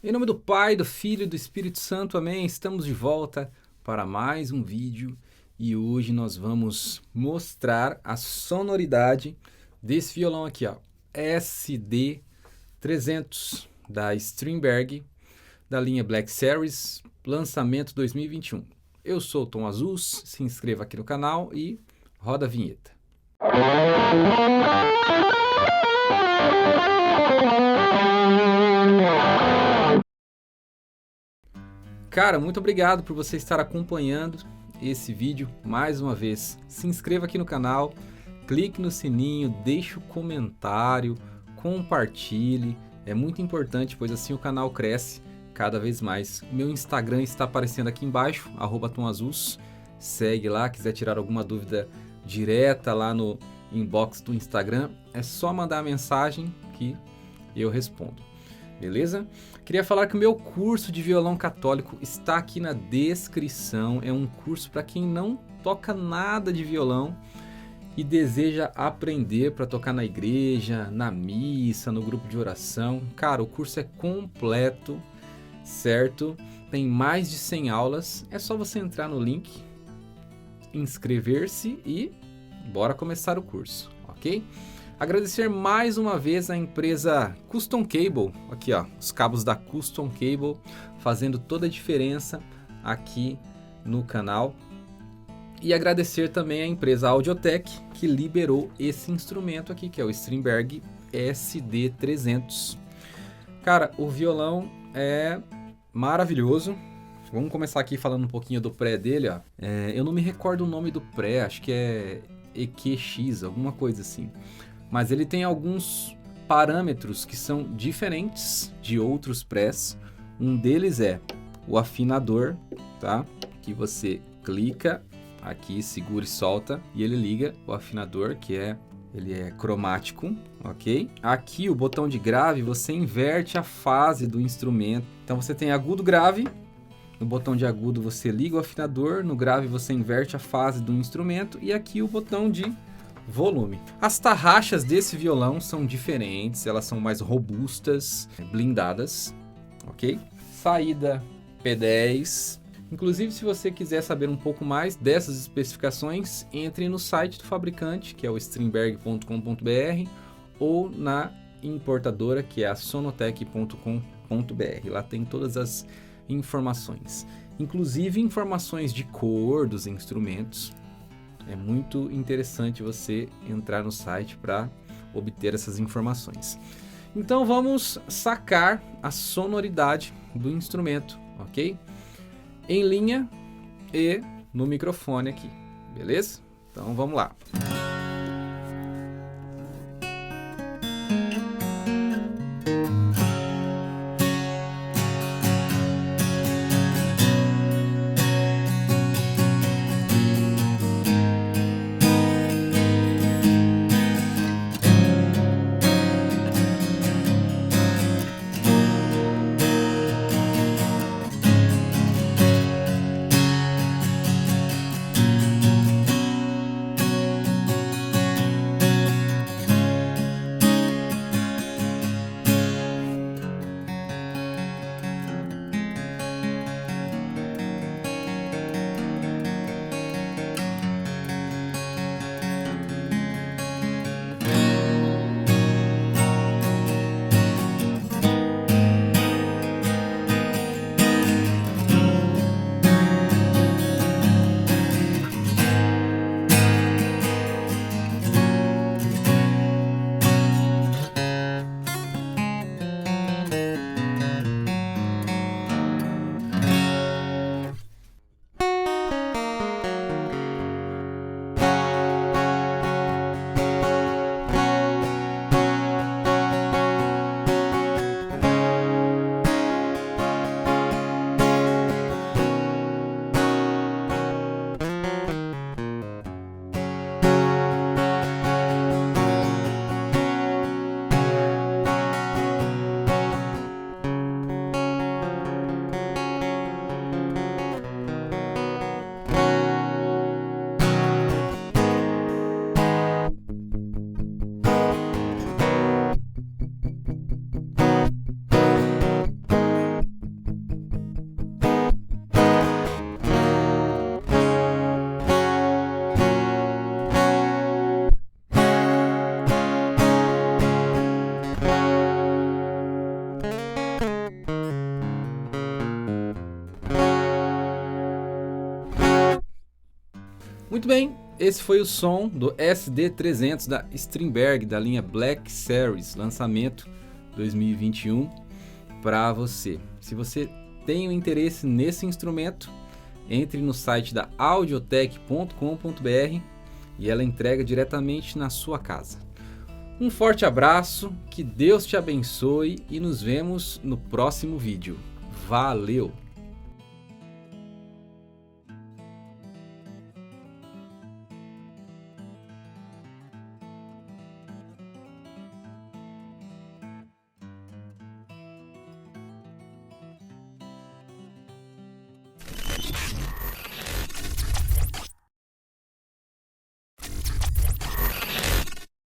Em nome do Pai, do Filho e do Espírito Santo, amém. Estamos de volta para mais um vídeo e hoje nós vamos mostrar a sonoridade desse violão aqui, ó, SD300 da Strindberg, da linha Black Series, lançamento 2021. Eu sou o Tom Azus, se inscreva aqui no canal e roda a vinheta. Cara, muito obrigado por você estar acompanhando esse vídeo mais uma vez. Se inscreva aqui no canal, clique no sininho, deixe o comentário, compartilhe. É muito importante, pois assim o canal cresce cada vez mais. O meu Instagram está aparecendo aqui embaixo, @tomazus. Segue lá, quiser tirar alguma dúvida direta lá no inbox do Instagram, é só mandar a mensagem que eu respondo. Beleza? Queria falar que o meu curso de violão católico está aqui na descrição. É um curso para quem não toca nada de violão e deseja aprender para tocar na igreja, na missa, no grupo de oração. Cara, o curso é completo, certo? Tem mais de 100 aulas. É só você entrar no link, inscrever-se e bora começar o curso, ok? Agradecer mais uma vez a empresa Custom Cable, aqui ó, os cabos da Custom Cable fazendo toda a diferença aqui no canal. E agradecer também a empresa Audiotech que liberou esse instrumento aqui, que é o Strindberg SD300. Cara, o violão é maravilhoso. Vamos começar aqui falando um pouquinho do pré dele, ó. Eu não me recordo o nome do pré, acho que é EQX, alguma coisa assim. Mas ele tem alguns parâmetros que são diferentes de outros prés. Um deles é o afinador, tá? Que você clica aqui, segura e solta e ele liga o afinador, que ele é cromático, ok? Aqui o botão de grave, você inverte a fase do instrumento. Então você tem agudo, grave. No botão de agudo você liga o afinador, no grave você inverte a fase do instrumento e aqui o botão de volume. As tarraxas desse violão são diferentes, elas são mais robustas, blindadas, ok? Saída P10. Inclusive, se você quiser saber um pouco mais dessas especificações, entre no site do fabricante, que é o strindberg.com.br, ou na importadora, que é a sonotec.com.br. Lá tem todas as informações, inclusive informações de cor dos instrumentos. É muito interessante você entrar no site para obter essas informações. Então vamos sacar a sonoridade do instrumento, ok? Em linha e no microfone aqui, beleza? Então vamos lá. Muito bem, esse foi o som do SD300 da Strindberg, da linha Black Series, lançamento 2021 para você. Se você tem um interesse nesse instrumento, entre no site da audiotech.com.br e ela entrega diretamente na sua casa. Um forte abraço, que Deus te abençoe e nos vemos no próximo vídeo. Valeu!